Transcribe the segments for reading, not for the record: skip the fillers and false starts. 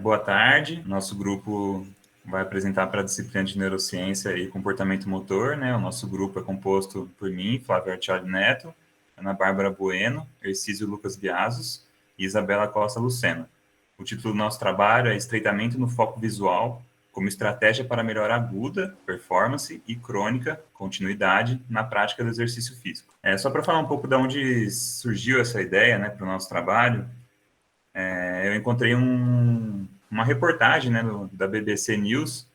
Boa tarde, nosso grupo vai apresentar para a disciplina de Neurociência e Comportamento Motor, né? O nosso grupo é composto por mim, Flávio Artioli Neto, Ana Bárbara Bueno, Ercísio Lucas Biasos e Isabela Costa Lucena. O título do nosso trabalho é Estreitamento no Foco Visual como estratégia para melhora aguda, performance e crônica, continuidade, na prática do exercício físico. Só para falar um pouco de onde surgiu essa ideia, né, para o nosso trabalho, eu encontrei uma reportagem, né, da BBC News,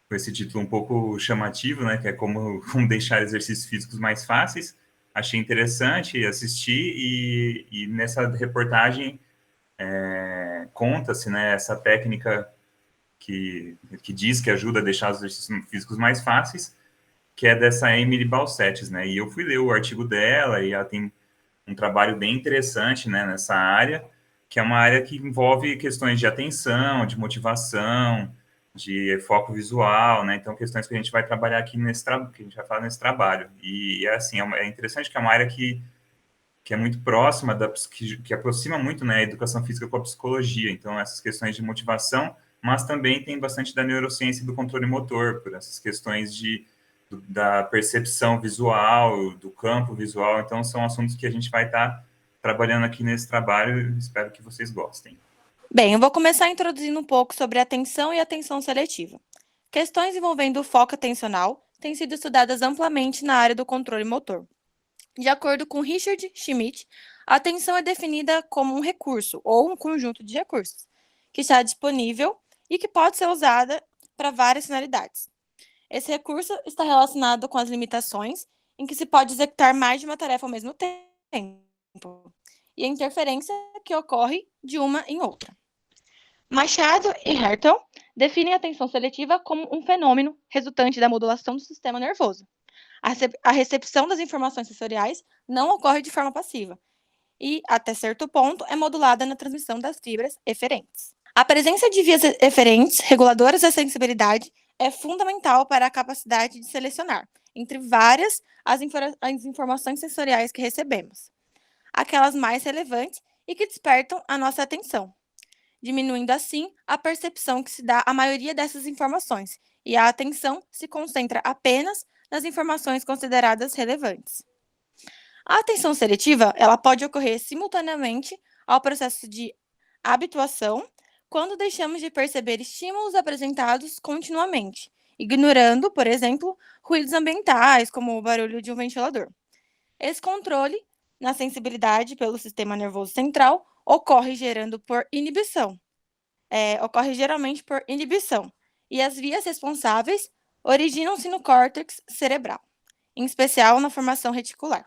com esse título um pouco chamativo, né, que é como deixar exercícios físicos mais fáceis. Achei interessante assistir e nessa reportagem conta-se, né, essa técnica que diz que ajuda a deixar os exercícios físicos mais fáceis, que é dessa Emily Balcetis, né, e eu fui ler o artigo dela e ela tem um trabalho bem interessante, né, nessa área, que é uma área que envolve questões de atenção, de motivação, de foco visual, né? Então, questões que a gente vai trabalhar aqui que a gente vai falar nesse trabalho. E assim, é interessante que é uma área que é muito próxima, que aproxima muito, né, a educação física com a psicologia. Então, essas questões de motivação, mas também tem bastante da neurociência e do controle motor, por essas questões da percepção visual, do campo visual. Então, são assuntos que a gente vai estar trabalhando aqui nesse trabalho e espero que vocês gostem. Bem, eu vou começar introduzindo um pouco sobre atenção e atenção seletiva. Questões envolvendo o foco atencional têm sido estudadas amplamente na área do controle motor. De acordo com Richard Schmidt, a atenção é definida como um recurso ou um conjunto de recursos que está disponível e que pode ser usada para várias finalidades. Esse recurso está relacionado com as limitações em que se pode executar mais de uma tarefa ao mesmo tempo e a interferência que ocorre de uma em outra. Machado e Hertel definem a atenção seletiva como um fenômeno resultante da modulação do sistema nervoso. A recepção das informações sensoriais não ocorre de forma passiva e, até certo ponto, é modulada na transmissão das fibras eferentes. A presença de vias eferentes reguladoras da sensibilidade é fundamental para a capacidade de selecionar, entre várias, as informações sensoriais que recebemos, aquelas mais relevantes e que despertam a nossa atenção, diminuindo assim a percepção que se dá à maioria dessas informações, e a atenção se concentra apenas nas informações consideradas relevantes. A atenção seletiva, ela pode ocorrer simultaneamente ao processo de habituação, quando deixamos de perceber estímulos apresentados continuamente, ignorando, por exemplo, ruídos ambientais, como o barulho de um ventilador. Esse controle na sensibilidade pelo sistema nervoso central ocorre geralmente por inibição, e as vias responsáveis originam-se no córtex cerebral, em especial na formação reticular.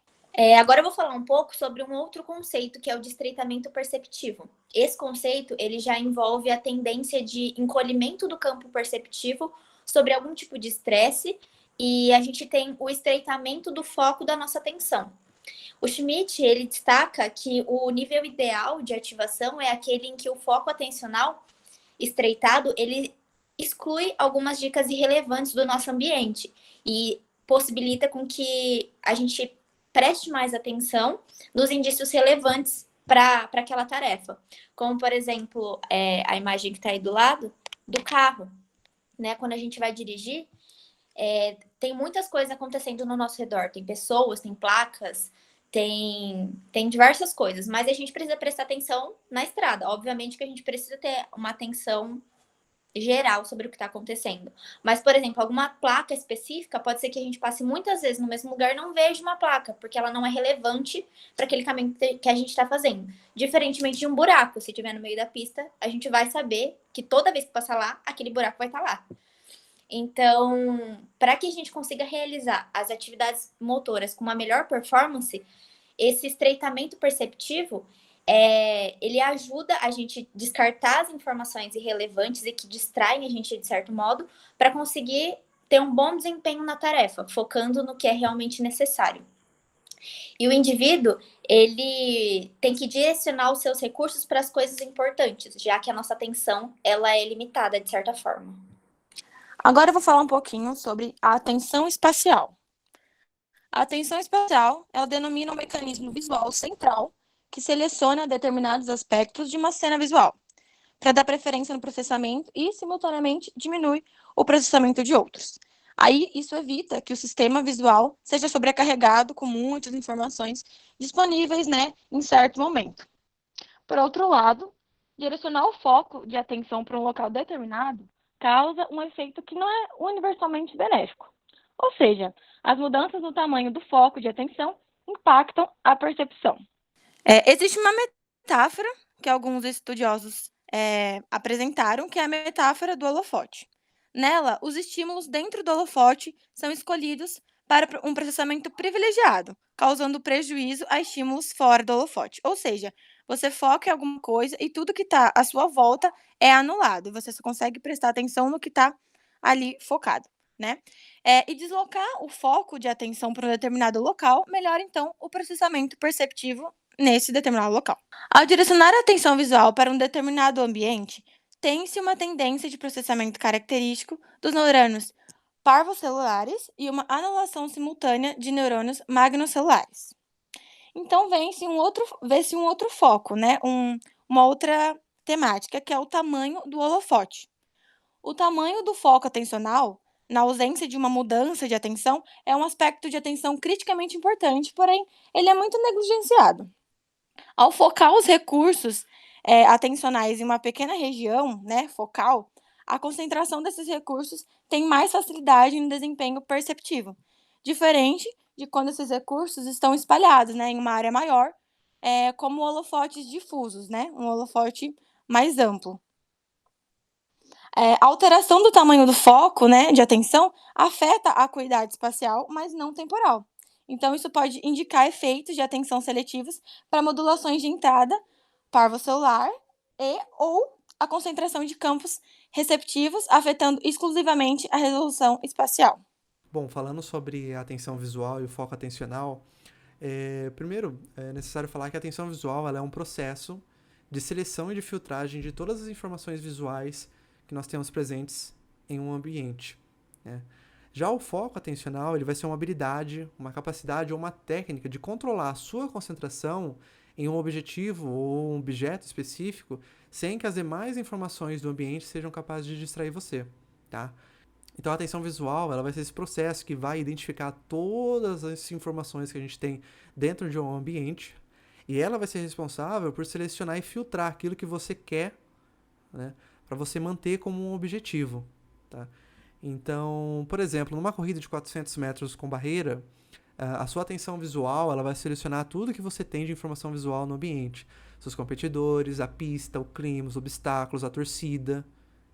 Agora eu vou falar um pouco sobre um outro conceito, que é o de estreitamento perceptivo. Esse conceito, ele já envolve a tendência de encolhimento do campo perceptivo sobre algum tipo de estresse, e a gente tem o estreitamento do foco da nossa atenção. O Schmidt, ele destaca que o nível ideal de ativação é aquele em que o foco atencional estreitado, ele exclui algumas dicas irrelevantes do nosso ambiente e possibilita com que a gente preste mais atenção nos indícios relevantes para aquela tarefa. Como, por exemplo, a imagem que está aí do lado do carro, né? Quando a gente vai dirigir, tem muitas coisas acontecendo no nosso redor. Tem pessoas, tem placas, tem diversas coisas, mas a gente precisa prestar atenção na estrada. Obviamente que a gente precisa ter uma atenção geral sobre o que está acontecendo. Mas, por exemplo, alguma placa específica, pode ser que a gente passe muitas vezes no mesmo lugar e não veja uma placa, porque ela não é relevante para aquele caminho que a gente está fazendo. Diferentemente de um buraco, se estiver no meio da pista, a gente vai saber que toda vez que passar lá, aquele buraco vai estar lá. Então, para que a gente consiga realizar as atividades motoras com uma melhor performance, esse estreitamento perceptivo, ele ajuda a gente descartar as informações irrelevantes e que distraem a gente de certo modo, para conseguir ter um bom desempenho na tarefa, focando no que é realmente necessário. E o indivíduo, ele tem que direcionar os seus recursos para as coisas importantes, já que a nossa atenção, ela é limitada de certa forma. Agora eu vou falar um pouquinho sobre a atenção espacial. A atenção espacial, ela denomina um mecanismo visual central que seleciona determinados aspectos de uma cena visual, para dar preferência no processamento e, simultaneamente, diminui o processamento de outros. Aí, isso evita que o sistema visual seja sobrecarregado com muitas informações disponíveis, né, em certo momento. Por outro lado, direcionar o foco de atenção para um local determinado causa um efeito que não é universalmente benéfico. Ou seja, as mudanças no tamanho do foco de atenção impactam a percepção. Existe uma metáfora que alguns estudiosos apresentaram, que é a metáfora do holofote. Nela, os estímulos dentro do holofote são escolhidos para um processamento privilegiado, causando prejuízo a estímulos fora do holofote. Ou seja, você foca em alguma coisa e tudo que está à sua volta é anulado. Você só consegue prestar atenção no que está ali focado, né? E deslocar o foco de atenção para um determinado local melhora, então, o processamento perceptivo nesse determinado local. Ao direcionar a atenção visual para um determinado ambiente, tem-se uma tendência de processamento característico dos neurônios parvocelulares e uma anulação simultânea de neurônios magnocelulares. Então, vê-se um outro foco, né? Uma outra temática, que é o tamanho do holofote. O tamanho do foco atencional, na ausência de uma mudança de atenção, é um aspecto de atenção criticamente importante, porém, ele é muito negligenciado. Ao focar os recursos atencionais em uma pequena região, né, focal, a concentração desses recursos tem mais facilidade no desempenho perceptivo, diferente de quando esses recursos estão espalhados, né, em uma área maior, como holofotes difusos, né, um holofote mais amplo. A alteração do tamanho do foco, né, de atenção afeta a acuidade espacial, mas não temporal. Então, isso pode indicar efeitos de atenção seletivos para modulações de entrada parvocelular ou a concentração de campos receptivos, afetando exclusivamente a resolução espacial. Bom, falando sobre a atenção visual e o foco atencional, primeiro é necessário falar que a atenção visual ela é um processo de seleção e de filtragem de todas as informações visuais que nós temos presentes em um ambiente, né? Já o foco atencional ele vai ser uma habilidade, uma capacidade ou uma técnica de controlar a sua concentração em um objetivo ou um objeto específico sem que as demais informações do ambiente sejam capazes de distrair você, tá? Então, a atenção visual ela vai ser esse processo que vai identificar todas as informações que a gente tem dentro de um ambiente e ela vai ser responsável por selecionar e filtrar aquilo que você quer, né, para você manter como um objetivo, tá? Então, por exemplo, numa corrida de 400 metros com barreira, a sua atenção visual ela vai selecionar tudo que você tem de informação visual no ambiente. Seus competidores, a pista, o clima, os obstáculos, a torcida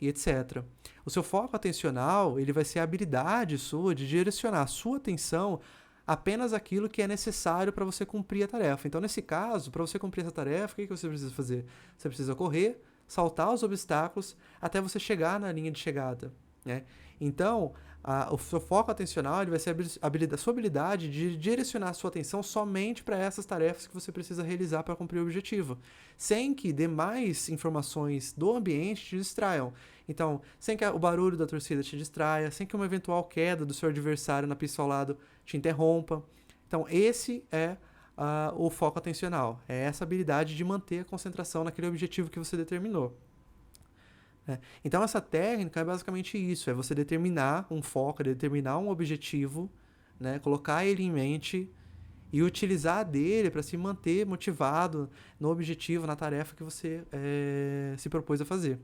e etc. O seu foco atencional ele vai ser a habilidade sua de direcionar a sua atenção apenas aquilo que é necessário para você cumprir a tarefa. Então, nesse caso, para você cumprir essa tarefa, o que você precisa fazer? Você precisa correr, saltar os obstáculos até você chegar na linha de chegada, né? Então, o seu foco atencional ele vai ser a sua habilidade de direcionar a sua atenção somente para essas tarefas que você precisa realizar para cumprir o objetivo, sem que demais informações do ambiente te distraiam. Então, sem que o barulho da torcida te distraia, sem que uma eventual queda do seu adversário na pista ao lado te interrompa. Então, esse é o foco atencional, é essa habilidade de manter a concentração naquele objetivo que você determinou. Então, essa técnica é basicamente isso, é você determinar um foco, determinar um objetivo, né, colocar ele em mente e utilizar dele para se manter motivado no objetivo, na tarefa que você se propôs a fazer.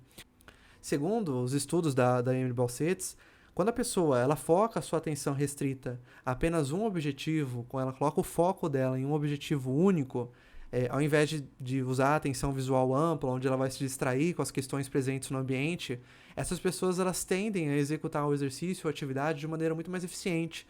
Segundo os estudos da Emily Balcells, quando a pessoa ela foca a sua atenção restrita a apenas um objetivo, quando ela coloca o foco dela em um objetivo único, ao invés de usar a atenção visual ampla, onde ela vai se distrair com as questões presentes no ambiente, essas pessoas elas tendem a executar o exercício ou atividade de maneira muito mais eficiente,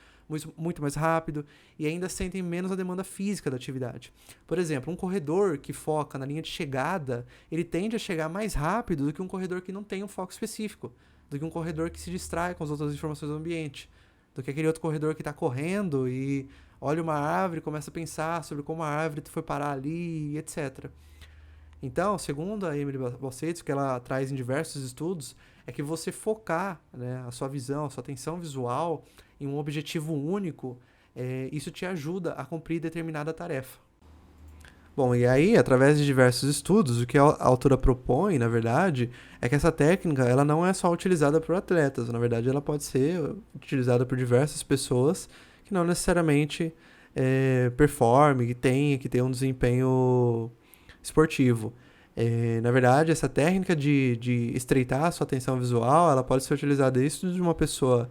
muito mais rápido e ainda sentem menos a demanda física da atividade. Por exemplo, um corredor que foca na linha de chegada, ele tende a chegar mais rápido do que um corredor que não tem um foco específico, do que um corredor que se distrai com as outras informações do ambiente, do que aquele outro corredor que está correndo e olha uma árvore e começa a pensar sobre como a árvore foi parar ali, etc. Então, segundo a Emily Balcells, que ela traz em diversos estudos, é que você focar, né, a sua visão, a sua atenção visual em um objetivo único, isso te ajuda a cumprir determinada tarefa. Bom, e aí, através de diversos estudos, o que a autora propõe, na verdade, é que essa técnica ela não é só utilizada por atletas. Na verdade, ela pode ser utilizada por diversas pessoas que não necessariamente performem, que tenham um desempenho esportivo. Na verdade, essa técnica de estreitar a sua atenção visual, ela pode ser utilizada desde de uma pessoa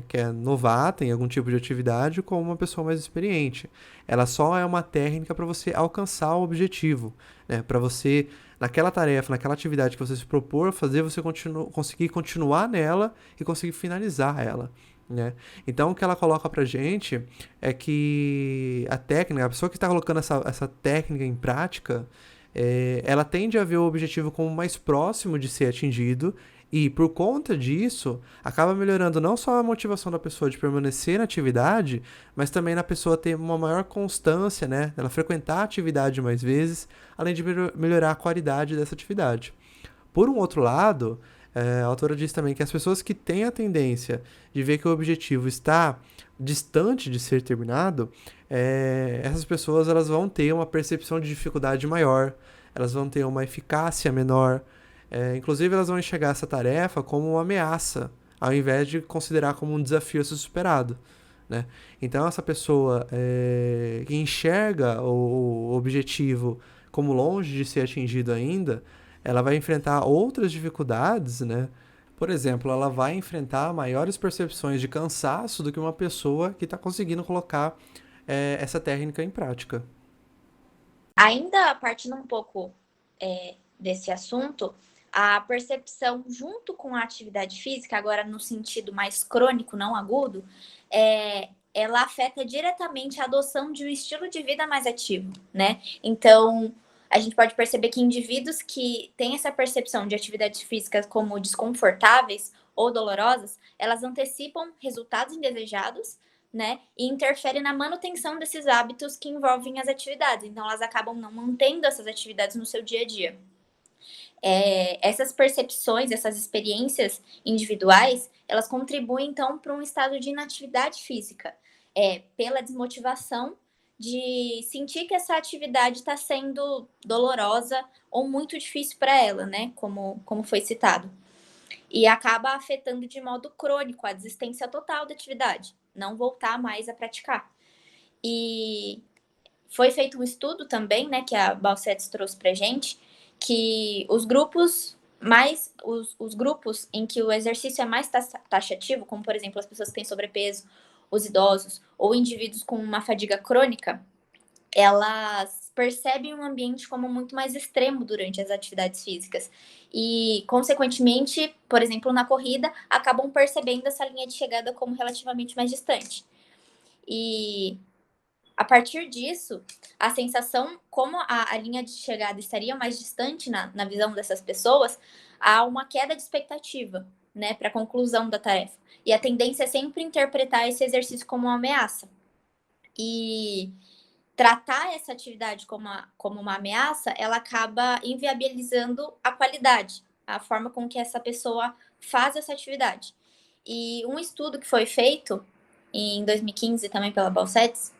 que é novata em algum tipo de atividade, como uma pessoa mais experiente. Ela só é uma técnica para você alcançar o objetivo, né? Para você, naquela tarefa, naquela atividade que você se propor a fazer, você conseguir continuar nela e conseguir finalizar ela. Né? Então, o que ela coloca pra gente é que a técnica, a pessoa que está colocando essa técnica em prática, ela tende a ver o objetivo como mais próximo de ser atingido e, por conta disso, acaba melhorando não só a motivação da pessoa de permanecer na atividade, mas também na pessoa ter uma maior constância, né? Ela frequentar a atividade mais vezes, além de melhorar a qualidade dessa atividade. Por um outro lado, a autora diz também que as pessoas que têm a tendência de ver que o objetivo está distante de ser terminado, essas pessoas elas vão ter uma percepção de dificuldade maior, elas vão ter uma eficácia menor, inclusive elas vão enxergar essa tarefa como uma ameaça, ao invés de considerar como um desafio a ser superado. Né? Então, essa pessoa que enxerga o objetivo como longe de ser atingido ainda, ela vai enfrentar outras dificuldades, né? Por exemplo, ela vai enfrentar maiores percepções de cansaço do que uma pessoa que está conseguindo colocar essa técnica em prática. Ainda partindo um pouco desse assunto, a percepção junto com a atividade física, agora no sentido mais crônico, não agudo, ela afeta diretamente a adoção de um estilo de vida mais ativo, né? Então, a gente pode perceber que indivíduos que têm essa percepção de atividades físicas como desconfortáveis ou dolorosas, elas antecipam resultados indesejados, né? E interferem na manutenção desses hábitos que envolvem as atividades. Então, elas acabam não mantendo essas atividades no seu dia a dia. Essas percepções, essas experiências individuais, elas contribuem, então, para um estado de inatividade física, pela desmotivação de sentir que essa atividade está sendo dolorosa ou muito difícil para ela, né? Como foi citado. E acaba afetando de modo crônico a desistência total da atividade, não voltar mais a praticar. E foi feito um estudo também, né, que a Balcetis trouxe pra gente, que os grupos em que o exercício é mais taxativo, como por exemplo as pessoas que têm sobrepeso, os idosos ou indivíduos com uma fadiga crônica, elas percebem o ambiente como muito mais extremo durante as atividades físicas e, consequentemente, por exemplo, na corrida, acabam percebendo essa linha de chegada como relativamente mais distante. E a partir disso, a sensação, como a linha de chegada estaria mais distante na visão dessas pessoas, há uma queda de expectativa, né, para a conclusão da tarefa. E a tendência é sempre interpretar esse exercício como uma ameaça. E tratar essa atividade como uma ameaça, ela acaba inviabilizando a qualidade, a forma com que essa pessoa faz essa atividade. E um estudo que foi feito em 2015 também pela Balcetis,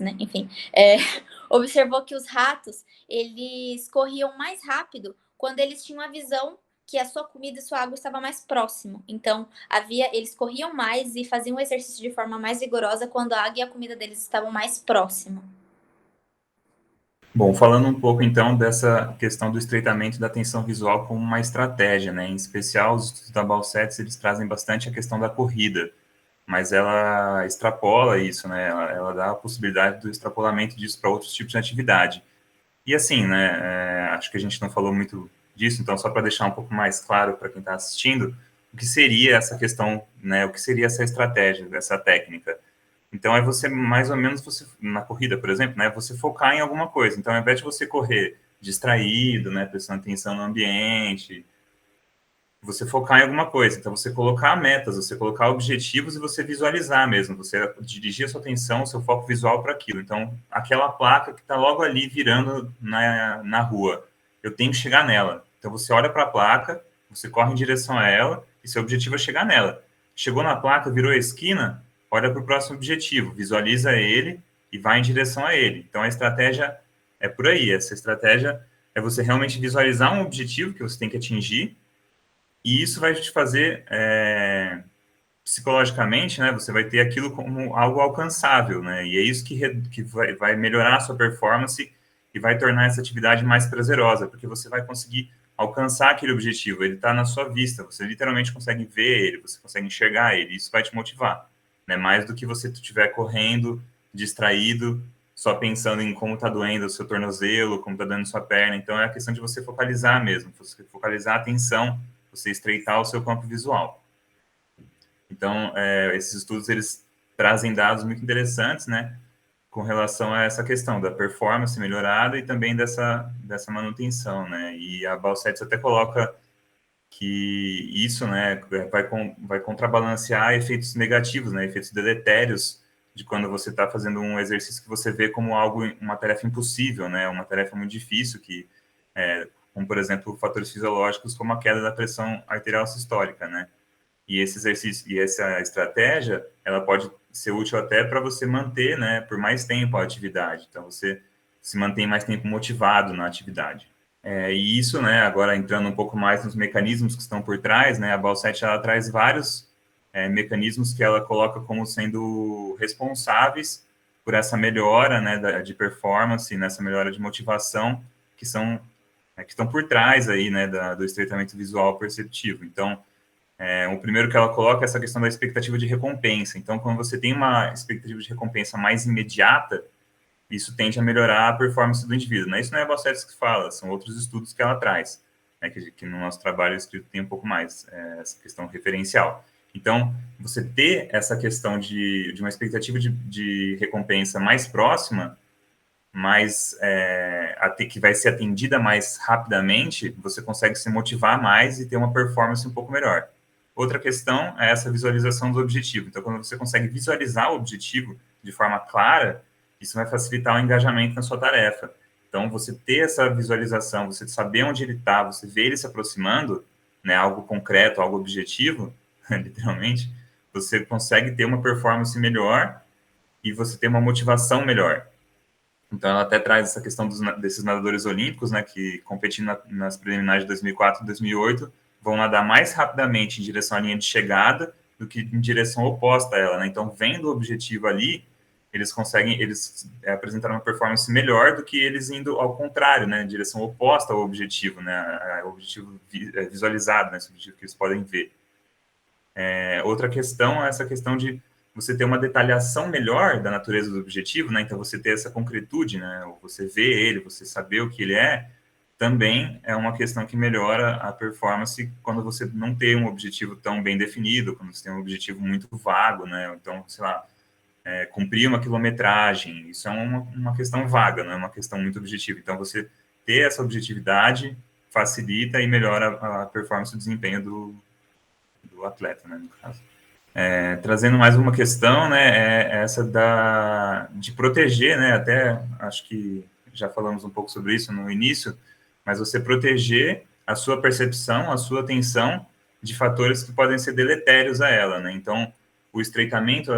né? Enfim, observou que os ratos, eles corriam mais rápido quando eles tinham a visão que a sua comida e sua água estavam mais próximo. Então, eles corriam mais e faziam o exercício de forma mais vigorosa quando a água e a comida deles estavam mais próximo. Bom, falando um pouco então dessa questão do estreitamento da atenção visual como uma estratégia, né? Em especial, os estudos da Balcetis, eles trazem bastante a questão da corrida, mas ela extrapola isso, né? Ela dá a possibilidade do extrapolamento disso para outros tipos de atividade. E assim, né? Acho que a gente não falou muito disso, então só para deixar um pouco mais claro para quem está assistindo, o que seria essa questão, né? O que seria essa estratégia, essa técnica? Então, é você, mais ou menos, na corrida, por exemplo, né, você focar em alguma coisa. Então, ao invés de você correr distraído, né, prestando atenção no ambiente, você focar em alguma coisa. Então, você colocar metas, você colocar objetivos e você visualizar mesmo. Você dirigir a sua atenção, o seu foco visual para aquilo. Então, aquela placa que está logo ali virando na rua, eu tenho que chegar nela. Então, você olha para a placa, você corre em direção a ela e seu objetivo é chegar nela. Chegou na placa, virou a esquina, olha para o próximo objetivo, visualiza ele e vai em direção a ele. Então, a estratégia é por aí. Essa estratégia é você realmente visualizar um objetivo que você tem que atingir, e isso vai te fazer, psicologicamente, né, você vai ter aquilo como algo alcançável, né, e é isso que vai melhorar a sua performance e vai tornar essa atividade mais prazerosa, porque você vai conseguir alcançar aquele objetivo, ele está na sua vista, você literalmente consegue ver ele, você consegue enxergar ele, isso vai te motivar, né, mais do que você estiver correndo, distraído, só pensando em como está doendo o seu tornozelo, como está doendo a sua perna. Então, é a questão de você focalizar mesmo, você focalizar a atenção, você estreitar o seu campo visual. Então, esses estudos, eles trazem dados muito interessantes, né, com relação a essa questão da performance melhorada e também dessa manutenção, né, e a Balcetis até coloca que isso, né, vai contrabalancear efeitos negativos, né, efeitos deletérios de quando você está fazendo um exercício que você vê como uma tarefa impossível, né, uma tarefa muito difícil, como, por exemplo, fatores fisiológicos como a queda da pressão arterial sistólica, né, e esse exercício e essa estratégia, ela pode ser útil até para você manter, né, por mais tempo a atividade. Então, você se mantém mais tempo motivado na atividade. E isso, né, agora entrando um pouco mais nos mecanismos que estão por trás, né, a Balset, ela traz vários mecanismos que ela coloca como sendo responsáveis por essa melhora, né, de performance, nessa melhora de motivação, que estão por trás aí, né, do estreitamento visual perceptivo. Então, o primeiro que ela coloca é essa questão da expectativa de recompensa. Então, quando você tem uma expectativa de recompensa mais imediata, isso tende a melhorar a performance do indivíduo, né? Isso não é a Balcetis que fala, são outros estudos que ela traz, né? Que no nosso trabalho escrito tem um pouco mais essa questão referencial. Então, você ter essa questão de uma expectativa de recompensa mais próxima, que vai ser atendida mais rapidamente, você consegue se motivar mais e ter uma performance um pouco melhor. Outra questão é essa visualização do objetivo. Então, quando você consegue visualizar o objetivo de forma clara, isso vai facilitar o engajamento na sua tarefa. Então, você ter essa visualização, você saber onde ele está, você ver ele se aproximando, né, algo concreto, algo objetivo, literalmente, você consegue ter uma performance melhor e você ter uma motivação melhor. Então, ela até traz essa questão desses nadadores olímpicos, né, que competindo nas preliminares de 2004 e 2008, vão nadar mais rapidamente em direção à linha de chegada do que em direção oposta a ela, né? Então, vendo o objetivo ali, eles apresentaram uma performance melhor do que eles indo ao contrário, né, em direção oposta ao objetivo, né, o objetivo visualizado, né, esse objetivo que eles podem ver. Outra questão é essa questão de você ter uma detalhação melhor da natureza do objetivo, né, então você ter essa concretude, né, você ver ele, você saber o que ele também é uma questão que melhora a performance quando você não tem um objetivo tão bem definido, quando você tem um objetivo muito vago, né, então, sei lá, cumprir uma quilometragem, isso é uma questão vaga, não é uma questão muito objetiva. Então, você ter essa objetividade facilita e melhora a performance e o desempenho do atleta, né, no caso. Trazendo mais uma questão, né, é essa de proteger, né, até acho que já falamos um pouco sobre isso no início, mas você proteger a sua percepção, a sua atenção de fatores que podem ser deletérios a ela, né, então o estreitamento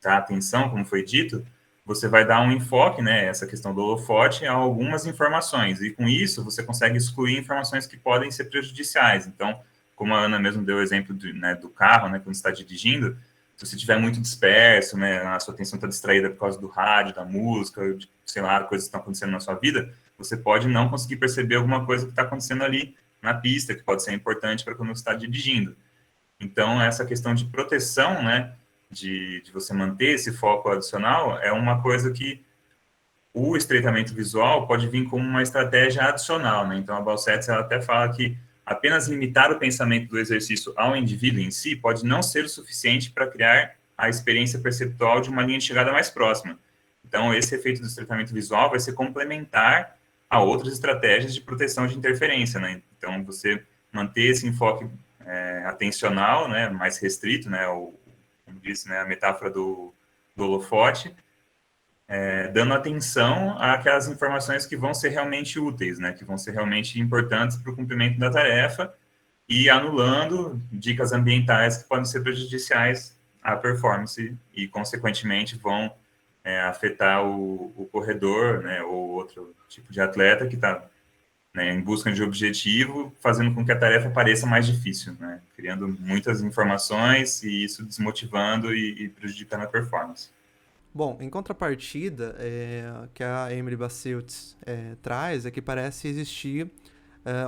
da atenção, como foi dito, você vai dar um enfoque, né, essa questão do holofote, a algumas informações, e com isso você consegue excluir informações que podem ser prejudiciais. Então, como a Ana mesmo deu o exemplo do carro, né, quando você está dirigindo, se você estiver muito disperso, né, a sua atenção está distraída por causa do rádio, da música, sei lá, coisas que estão acontecendo na sua vida, você pode não conseguir perceber alguma coisa que está acontecendo ali na pista, que pode ser importante para quando você está dirigindo. Então, essa questão de proteção, né, de você manter esse foco adicional, é uma coisa que o estreitamento visual pode vir como uma estratégia adicional, né? Então, a Balcetis, ela até fala que apenas limitar o pensamento do exercício ao indivíduo em si pode não ser o suficiente para criar a experiência perceptual de uma linha de chegada mais próxima. Então, esse efeito do estreitamento visual vai ser complementar a outras estratégias de proteção de interferência, né? Então, você manter esse enfoque atencional, né, mais restrito, né, como disse, né, a metáfora do holofote, dando atenção àquelas informações que vão ser realmente úteis, né, que vão ser realmente importantes para o cumprimento da tarefa e anulando dicas ambientais que podem ser prejudiciais à performance e, consequentemente, vão afetar o corredor, né, ou outro tipo de atleta que está, né, em busca de objetivo, fazendo com que a tarefa pareça mais difícil, né, criando muitas informações e isso desmotivando e prejudicando a performance. Bom, em contrapartida, que a Emily Basiltz traz é que parece existir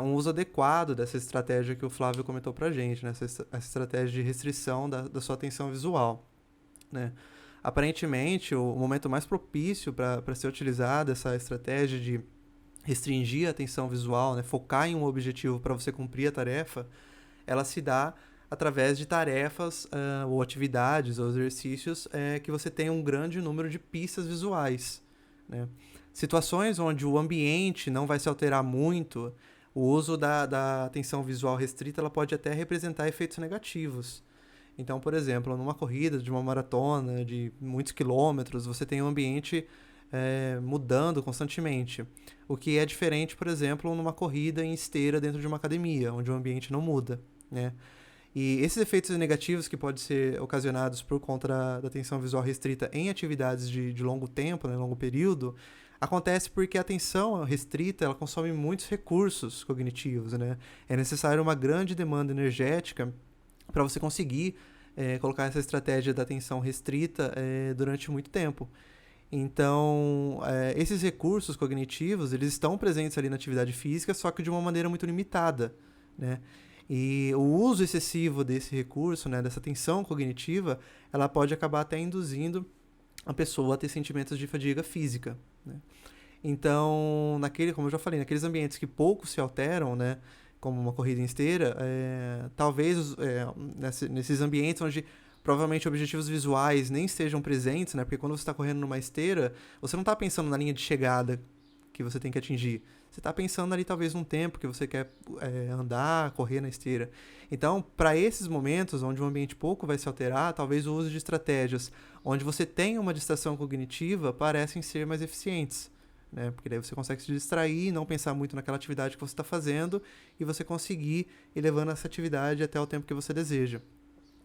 um uso adequado dessa estratégia que o Flávio comentou pra gente, né? Essa estratégia de restrição da sua atenção visual, né? Aparentemente, o momento mais propício para ser utilizada essa estratégia de restringir a atenção visual, né? Focar em um objetivo para você cumprir a tarefa, ela se dá através de tarefas ou atividades ou exercícios que você tem um grande número de pistas visuais, né? Situações onde o ambiente não vai se alterar muito, o uso da atenção visual restrita ela pode até representar efeitos negativos. Então, por exemplo, numa corrida de uma maratona de muitos quilômetros, você tem um ambiente mudando constantemente. O que é diferente, por exemplo, numa corrida em esteira dentro de uma academia, onde o ambiente não muda, né? E esses efeitos negativos que podem ser ocasionados por conta da atenção visual restrita em atividades de longo tempo, né, longo período, acontece porque a atenção restrita ela consome muitos recursos cognitivos, né? É necessário uma grande demanda energética para você conseguir colocar essa estratégia da atenção restrita durante muito tempo. Então, esses recursos cognitivos, eles estão presentes ali na atividade física, só que de uma maneira muito limitada, né? E o uso excessivo desse recurso, né, dessa tensão cognitiva, ela pode acabar até induzindo a pessoa a ter sentimentos de fadiga física, né? Então, como eu já falei, naqueles ambientes que pouco se alteram, né, como uma corrida em esteira, talvez nesses ambientes onde provavelmente objetivos visuais nem estejam presentes, né, porque quando você está correndo numa esteira, você não está pensando na linha de chegada que você tem que atingir. Você está pensando ali talvez num tempo que você quer andar, correr na esteira. Então, para esses momentos onde o ambiente pouco vai se alterar, talvez o uso de estratégias onde você tem uma distração cognitiva parecem ser mais eficientes, né? Porque daí você consegue se distrair, não pensar muito naquela atividade que você está fazendo e você conseguir ir levando essa atividade até o tempo que você deseja.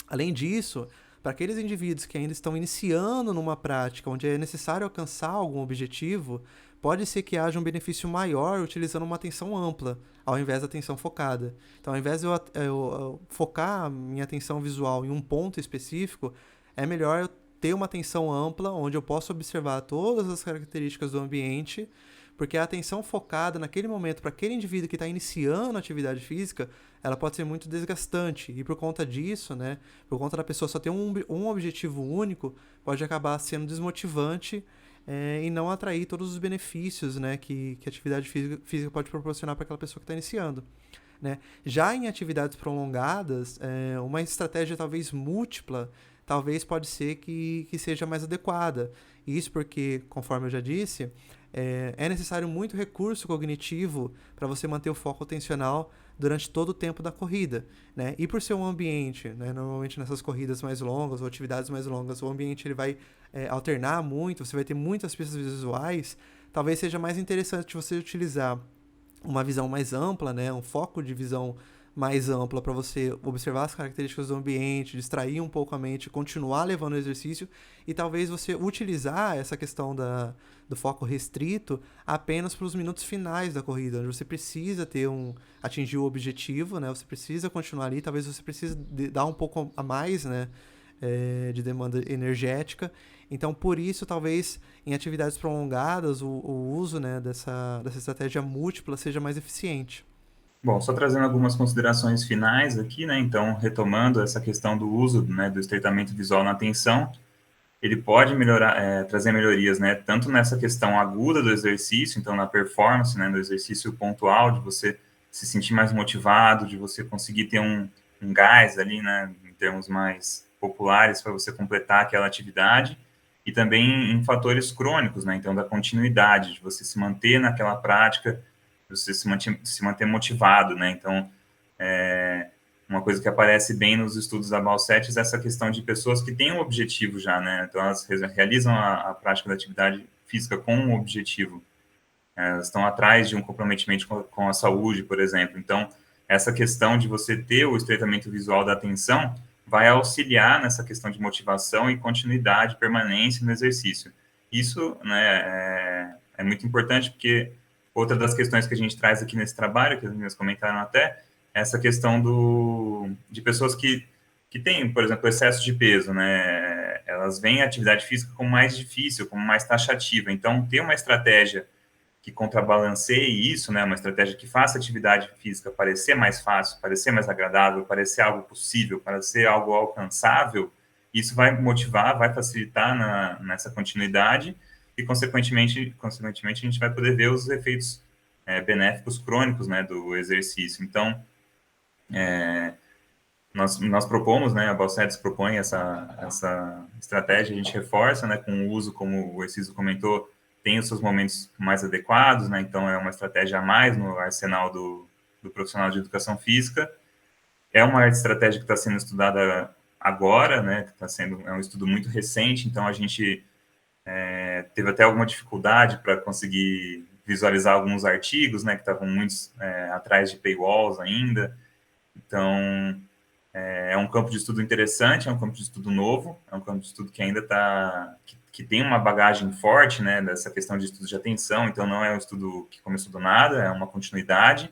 Além disso, para aqueles indivíduos que ainda estão iniciando numa prática onde é necessário alcançar algum objetivo, pode ser que haja um benefício maior utilizando uma atenção ampla, ao invés da atenção focada. Então, ao invés de eu focar minha atenção visual em um ponto específico, é melhor eu ter uma atenção ampla, onde eu posso observar todas as características do ambiente, porque a atenção focada naquele momento para aquele indivíduo que está iniciando a atividade física, ela pode ser muito desgastante. E por conta disso, né, por conta da pessoa só ter um objetivo único, pode acabar sendo desmotivante e não atrair todos os benefícios, né, que a atividade física pode proporcionar para aquela pessoa que está iniciando, né? Já em atividades prolongadas, uma estratégia talvez múltipla, talvez pode ser que seja mais adequada. Isso porque, conforme eu já disse, é necessário muito recurso cognitivo para você manter o foco atencional durante todo o tempo da corrida, né? E por ser um ambiente, né, normalmente nessas corridas mais longas ou atividades mais longas, o ambiente ele vai alternar muito, você vai ter muitas pistas visuais, talvez seja mais interessante você utilizar uma visão mais ampla, né, um foco de visão mais ampla para você observar as características do ambiente, distrair um pouco a mente, continuar levando o exercício e talvez você utilizar essa questão do foco restrito apenas para os minutos finais da corrida, onde você precisa atingir o objetivo, né? Você precisa continuar ali, talvez você precise dar um pouco a mais, né, de demanda energética. Então, por isso, talvez em atividades prolongadas, o uso, né, dessa estratégia múltipla seja mais eficiente. Bom, só trazendo algumas considerações finais aqui, né? Então, retomando essa questão do uso, né, do estreitamento visual na atenção, ele pode trazer melhorias, né? Tanto nessa questão aguda do exercício, então na performance, né, do exercício pontual, de você se sentir mais motivado, de você conseguir ter um gás ali, né, em termos mais populares, para você completar aquela atividade, e também em fatores crônicos, né? Então, da continuidade, de você se manter naquela prática, você se manter motivado, né? Então, uma coisa que aparece bem nos estudos da Balcetis é essa questão de pessoas que têm um objetivo já, né? Então, elas realizam a prática da atividade física com um objetivo. Elas estão atrás de um comprometimento com a saúde, por exemplo. Então, essa questão de você ter o estreitamento visual da atenção vai auxiliar nessa questão de motivação e continuidade, permanência no exercício. isso, né, é muito importante, porque outra das questões que a gente traz aqui nesse trabalho, que as meninas comentaram até, é essa questão de pessoas que têm, por exemplo, excesso de peso, né? Elas veem a atividade física como mais difícil, como mais taxativa. Então, ter uma estratégia que contrabalanceie isso, né? Uma estratégia que faça a atividade física parecer mais fácil, parecer mais agradável, parecer algo possível, parecer algo alcançável, isso vai motivar, vai facilitar nessa continuidade e, consequentemente, a gente vai poder ver os efeitos benéficos crônicos, né, do exercício. Então, nós propomos, né, a Balcetis propõe essa estratégia, a gente reforça, né, com o uso, como o Exciso comentou, tem os seus momentos mais adequados, né, então é uma estratégia a mais no arsenal do profissional de educação física. É uma estratégia que está sendo estudada agora, né, é um estudo muito recente, então a gente teve até alguma dificuldade para conseguir visualizar alguns artigos, né, que estavam muito atrás de paywalls ainda. Então, é um campo de estudo interessante, é um campo de estudo novo, é um campo de estudo que ainda está, que tem uma bagagem forte, né, dessa questão de estudo de atenção, então não é um estudo que começou do nada, é uma continuidade,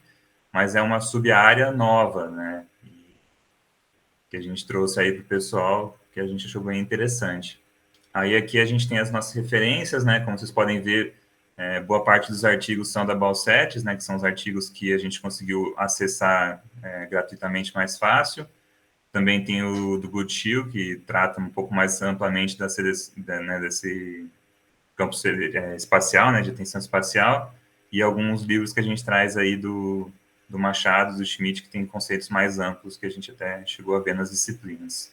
mas é uma sub-área nova, né, que a gente trouxe aí para o pessoal, que a gente achou bem interessante. Aí aqui a gente tem as nossas referências, né, como vocês podem ver, boa parte dos artigos são da Balcetis, né, que são os artigos que a gente conseguiu acessar gratuitamente mais fácil. Também tem o do Good Shield, que trata um pouco mais amplamente desse campo espacial, né, de atenção espacial, e alguns livros que a gente traz aí do Machado, do Schmidt, que tem conceitos mais amplos que a gente até chegou a ver nas disciplinas.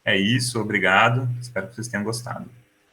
É isso, obrigado, espero que vocês tenham gostado.